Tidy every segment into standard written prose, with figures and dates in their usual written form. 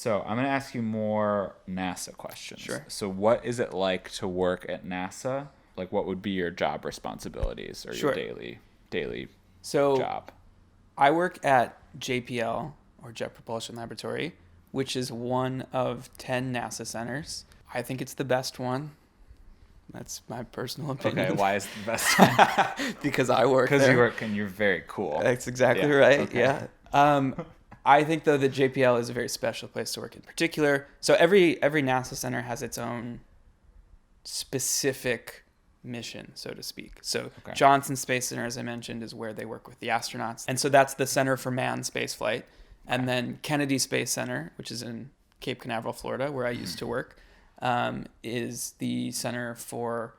So I'm going to ask you more NASA questions. Sure. So what is it like to work at NASA? Like, what would be your job responsibilities or Sure. your daily So job? I work at JPL, or Jet Propulsion Laboratory, which is one of 10 NASA centers. I think it's the best one. That's my personal opinion. Okay, why is it the best one? Because I work there. Because you work and you're very cool. That's exactly Yeah, right. okay. Yeah. I think though that JPL is a very special place to work in particular. So every NASA center has its own specific mission, so to speak. So Okay. Johnson Space Center, as I mentioned, is where they work with the astronauts, and so that's the Center for Manned Spaceflight. And then Kennedy Space Center, which is in Cape Canaveral, Florida, where I used to work, is the center for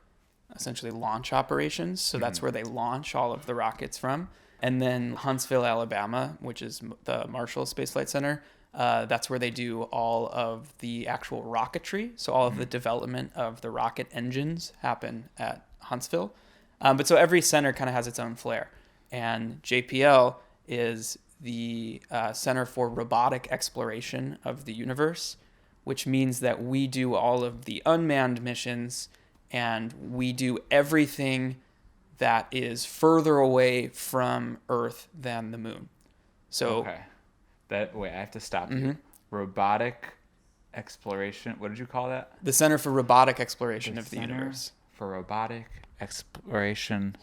essentially launch operations. So that's where they launch all of the rockets from. And then Huntsville, Alabama, which is the Marshall Space Flight Center, that's where they do all of the actual rocketry. So all of the development of the rocket engines happen at Huntsville. But so every center kind of has its own flair. And JPL is the Center for Robotic Exploration of the Universe, which means that we do all of the unmanned missions and we do everything that is further away from Earth than the moon. So Okay. Wait, I have to stop you. Robotic exploration. What did you call that? the Center for Robotic Exploration of the Center Universe. for Robotic Exploration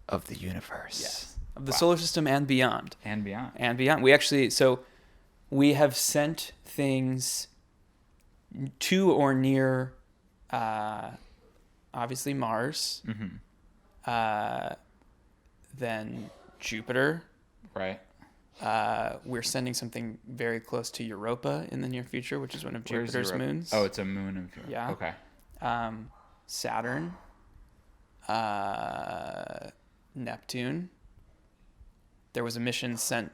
of the Universe. Yes. Of the solar system and beyond. And beyond. And beyond. We have sent things to or near, obviously Mars, then Jupiter. Right. We're sending something very close to Europa in the near future, which is one of Where's Jupiter's Europa? moons. Oh, it's a moon of Europa. Yeah. Okay. Saturn, Neptune. There was a mission sent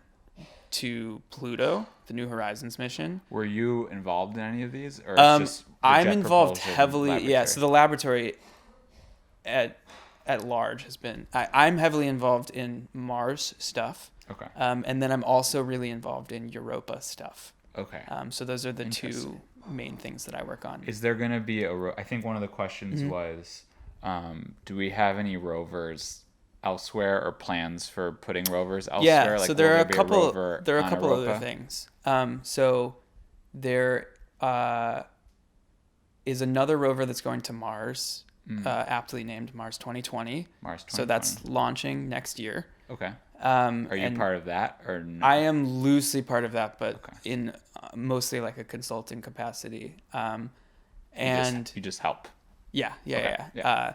to Pluto, the New Horizons mission. Were you involved in any of these, or it's just the I'm Jet involved Propulsion heavily. Yeah, Laboratory? so the laboratory at large has been. I'm heavily involved in Mars stuff. Okay. And then I'm also really involved in Europa stuff. Okay. So those are the two Interesting. main things that I work on. Is there going to be I think one of the questions was, do we have any rovers elsewhere or plans for putting rovers elsewhere? Yeah, Like, so there will are a be couple. rover There are a on couple other Europa? things. So there is another rover that's going to Mars, aptly named Mars 2020. Mars 2020. So that's launching next year. Okay. Are Are you part of that or no? I am loosely part of that, but Okay. in mostly like a consulting capacity. And you just help. yeah. Yeah.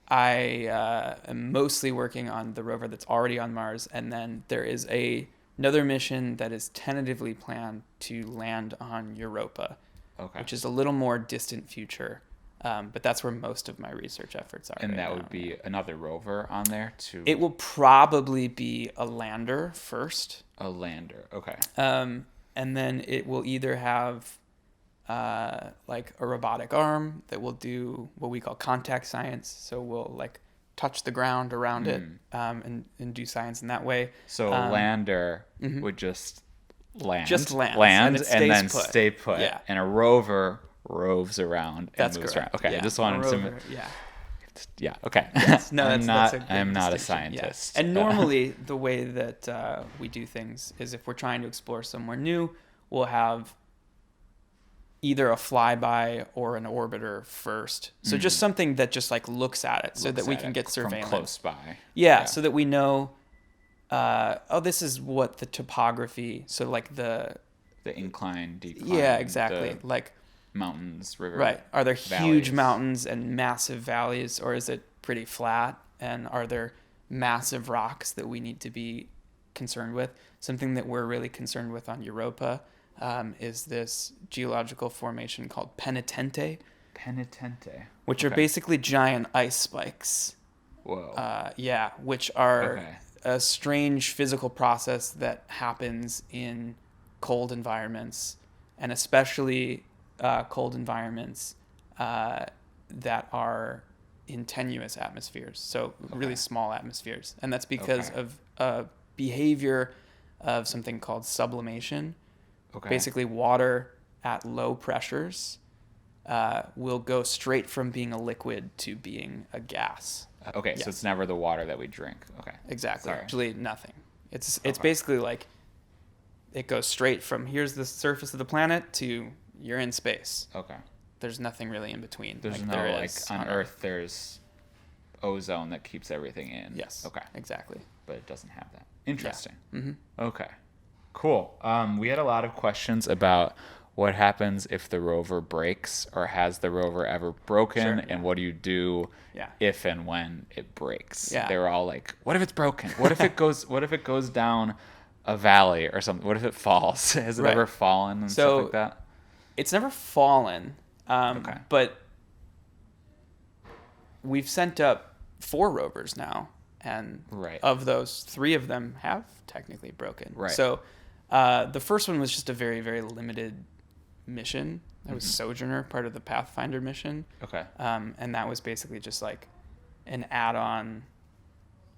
I am mostly working on the rover that's already on Mars, and then there is another mission that is tentatively planned to land on Europa, Okay. which is a little more distant future. But that's where most of my research efforts are. And right that now. would be another rover on there to It will probably be a lander first. a lander. Okay. And then it will either have like a robotic arm that will do what we call contact science. So we'll like touch the ground around it and do science in that way. So a lander would just land. Just lands, and it stays then put. stay put. Yeah. And a rover roves around and That's moves correct. around. Okay, Yeah. I just wanted A to rover, yeah. Yeah, okay. No, I'm that's a not good I'm not a distinction, yeah. scientist. And normally the way that we do things is if we're trying to explore somewhere new, we'll have either a flyby or an orbiter first. So just something that just like looks at it so that we can get surveillance. from close by. Yeah, so that we know, this is what the topography, so like the incline, decline. yeah, exactly. the Like, mountains, river. right. Are there valleys. huge mountains and massive valleys, or is it pretty flat? And are there massive rocks that we need to be concerned with? Something that we're really concerned with on Europa is this geological formation called penitente, Penitente. which are Okay. basically giant ice spikes. Whoa. Which are Okay. a strange physical process that happens in cold environments, and especially cold environments that are in tenuous atmospheres, so really small atmospheres. And that's because Okay. of behavior of something called sublimation, Okay. Basically, water at low pressures will go straight from being a liquid to being a gas. Okay, Yes. so it's never the water that we drink. Okay. Exactly. Sorry. Actually, nothing. It's Okay. basically like it goes straight from here's the surface of the planet to you're in space. Okay. There's nothing really in between. There's like no there like is on Earth. There's ozone that keeps everything in. Yes. Okay. Exactly. But it doesn't have that. Interesting. Yeah. Mm-hmm. Okay. Cool. We had a lot of questions about what happens if the rover breaks, or has the rover ever broken, Sure, and what do you do Yeah. if and when it breaks? Yeah. They were all like, "What if it's broken? What if it goes? What if it goes down a valley or something? What if it falls? Has it Right. ever fallen and So- stuff like that?" It's never fallen. Okay. But we've sent up 4 rovers now, and Right. of those, 3 of them have technically broken. Right. So the first one was just a very, very limited mission. That was Sojourner, part of the Pathfinder mission. Okay. And that was basically just like an add-on.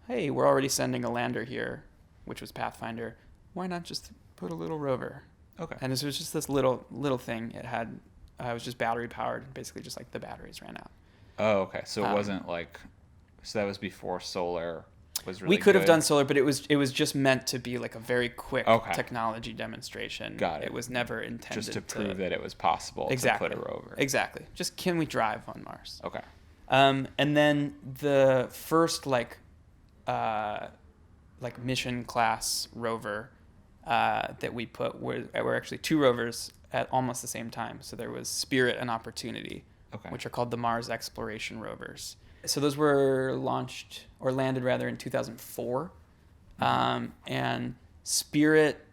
Hey, we're already sending a lander here, which was Pathfinder. Why not just put a little rover? Okay. And it was just this little thing. It had, it was just battery powered. Basically, just like the batteries ran out. Oh, okay. So it wasn't like, so that was before solar was really We could have good? done solar, but it was just meant to be like a very quick Okay. technology demonstration. Got it. It was never intended just to prove that it was possible exactly to put a rover. Exactly. Just can we drive on Mars? Okay. And then the first like mission class rover that we put were actually 2 rovers at almost the same time. So there was Spirit and Opportunity, Okay. which are called the Mars Exploration Rovers. So those were landed in 2004. And Spirit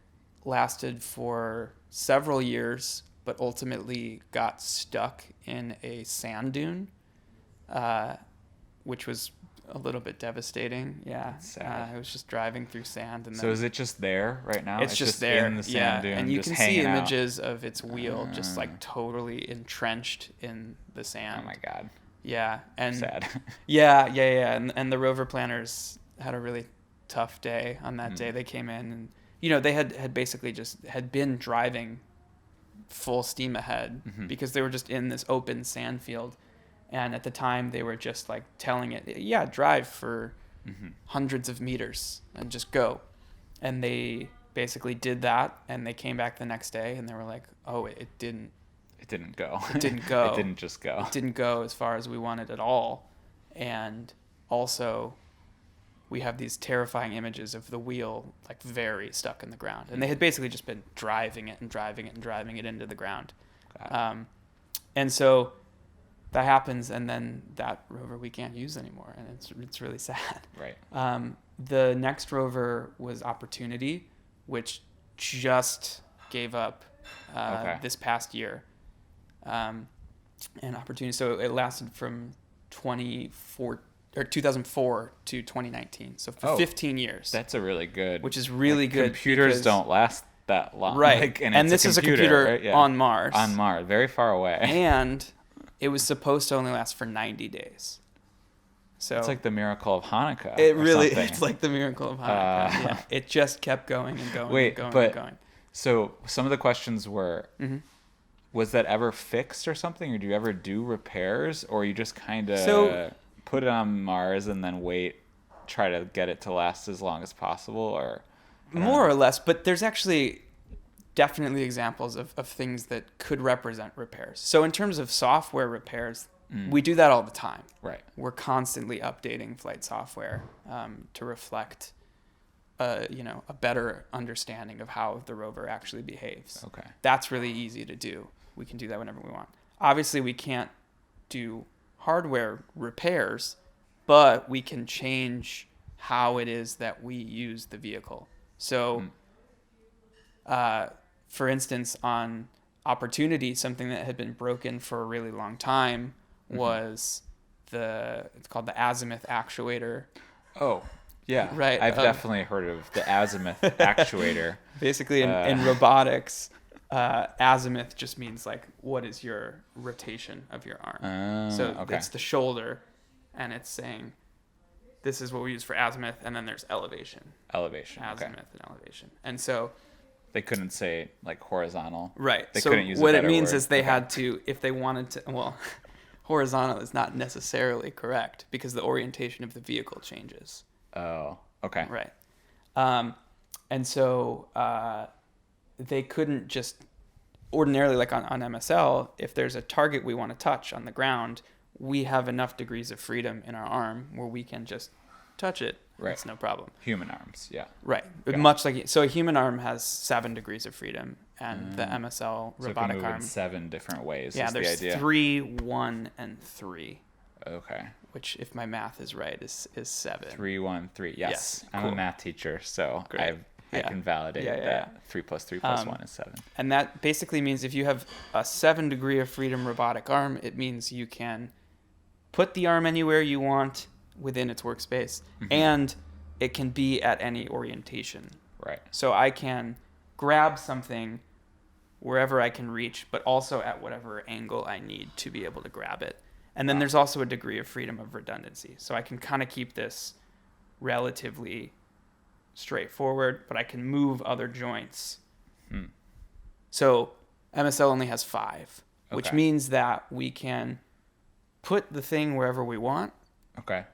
lasted for several years, but ultimately got stuck in a sand dune, which was a little bit devastating. Yeah. Sad. It was just driving through sand. And So then is it just there right now? it's just there. in the sand yeah. dune, And you just can see hanging out? images of its wheel just like totally entrenched in the sand. Oh my god. Yeah. And Sad. yeah. And the rover planners had a really tough day on that day. They came in and, they had basically just had been driving full steam ahead because they were just in this open sand field. And at the time they were just like telling it, yeah, drive for hundreds of meters and just go. And they basically did that, and they came back the next day and they were like, oh, it didn't go. It didn't go. It didn't just go. It didn't go as far as we wanted at all. And also, we have these terrifying images of the wheel like very stuck in the ground. And they had basically just been driving it into the ground. And so that happens, and then that rover we can't use anymore, and it's really sad. Right. The next rover was Opportunity, which just gave up this past year. And Opportunity, so it lasted from 2004 to 2019, so for 15 years. That's a really good. Which is really good. Computers because- don't last that long. Right. And this is a computer right? Yeah. on Mars. On Mars, very far away. And it was supposed to only last for 90 days. So It's like the miracle of Hanukkah. it or really, something. it's like the miracle of Hanukkah. Yeah. It just kept going and going Wait, and going but and going. So some of the questions were, was that ever fixed or something, or do you ever do repairs, or you just kind of put it on Mars and then try to get it to last as long as possible, or More or less, but there's actually definitely examples of things that could represent repairs. So in terms of software repairs, we do that all the time. Right. We're constantly updating flight software to reflect a better understanding of how the rover actually behaves. Okay. That's really easy to do. We can do that whenever we want. Obviously, we can't do hardware repairs, but we can change how it is that we use the vehicle. So, for instance, on Opportunity, something that had been broken for a really long time was it's called the azimuth actuator. Oh, yeah. Right, I've definitely heard of the azimuth actuator. Basically, in robotics, azimuth just means like, what is your rotation of your arm? So okay. it's the shoulder, and it's saying, this is what we use for azimuth, and then there's elevation. Elevation. Azimuth and elevation. And so They couldn't say like horizontal. Right. They so couldn't use what a it better means word. is they had to, if they wanted to, well, horizontal is not necessarily correct because the orientation of the vehicle changes. Oh, okay. Right. And so they couldn't just ordinarily, like on MSL, if there's a target we want to touch on the ground, we have enough degrees of freedom in our arm where we can just touch it. Right. It's no problem. Human arms, yeah. Right. Got Much like, so a human arm has 7 degrees of freedom, and the MSL So it robotic can move arm. in 7 different ways. Yeah, is the there's idea. 3, 1, and 3. Okay. Which, if my math is right, is 7. 3, 1, 3. Yes. Yes, I'm cool. a math teacher, so Great. I can validate that 3 plus 3 plus 1 is 7. And that basically means if you have a 7 degree of freedom robotic arm, it means you can put the arm anywhere you want within its workspace, and it can be at any orientation. Right. So I can grab something wherever I can reach, but also at whatever angle I need to be able to grab it. And then there's also a degree of freedom of redundancy. So I can kind of keep this relatively straightforward, but I can move other joints. So MSL only has 5, which Okay. means that we can put the thing wherever we want, Okay.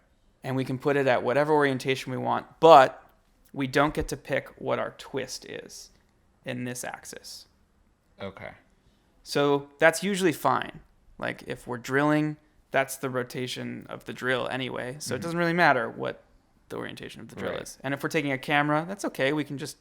and we can put it at whatever orientation we want, but we don't get to pick what our twist is in this axis. Okay. So that's usually fine. Like if we're drilling, that's the rotation of the drill anyway. So it doesn't really matter what the orientation of the drill Right. is. And if we're taking a camera, that's okay. We can just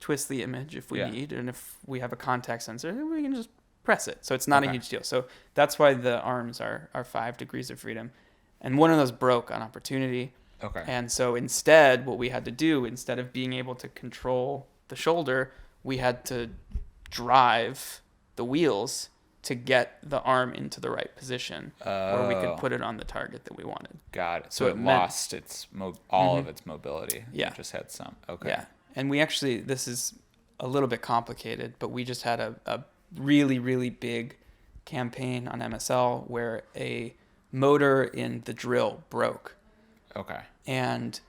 twist the image if we Yeah. need. And if we have a contact sensor, we can just press it. So it's not a Okay. huge deal. So that's why the arms are 5 degrees of freedom. And one of those broke on opportunity. Okay. And so instead, what we had to do, instead of being able to control the shoulder, we had to drive the wheels to get the arm into the right position where we could put it on the target that we wanted. Got it. So So it it meant- lost its all of its mobility. Yeah. It just had some. Okay. Yeah. And we actually, this is a little bit complicated, but we just had a really, really big campaign on MSL where a motor in the drill broke. Okay. And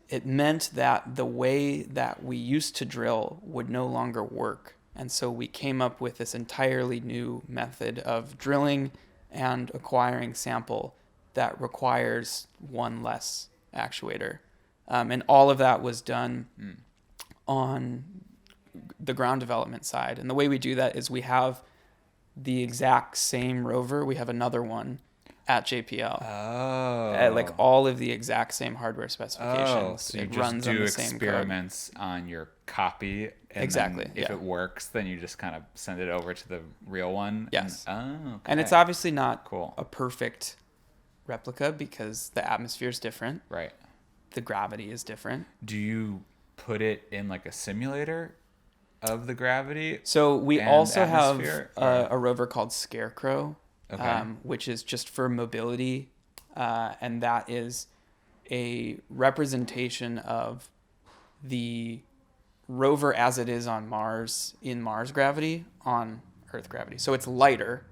it meant that the way that we used to drill would no longer work. And so we came up with this entirely new method of drilling and acquiring sample that requires one less actuator. And all of that was done on the ground development side. And the way we do that is we have the exact same rover. We have another one at JPL. Oh. Like all of the exact same hardware specifications. Oh, so you it just runs do on the same code. experiments on your copy. And Exactly, then if yeah. it works, then you just kind of send it over to the real one. Yes. Okay. And it's obviously not Cool. a perfect replica because the atmosphere is different. Right. The gravity is different. Do you put it in like a simulator of the gravity? So we And also have atmosphere, a rover called Scarecrow, Okay. which is just for mobility. And that is a representation of the rover as it is on Mars, in Mars gravity, on Earth gravity. So it's lighter,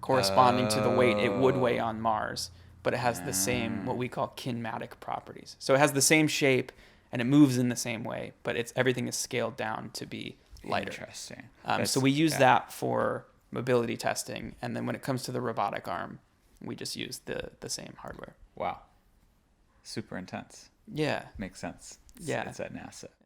corresponding to the weight it would weigh on Mars, but it has the same, what we call kinematic properties. So it has the same shape and it moves in the same way, but everything is scaled down to be lighter. Interesting. So we use that for mobility testing, and then when it comes to the robotic arm, we just use the same hardware. Wow. Super intense. Yeah. Makes sense. Yeah. It's at NASA.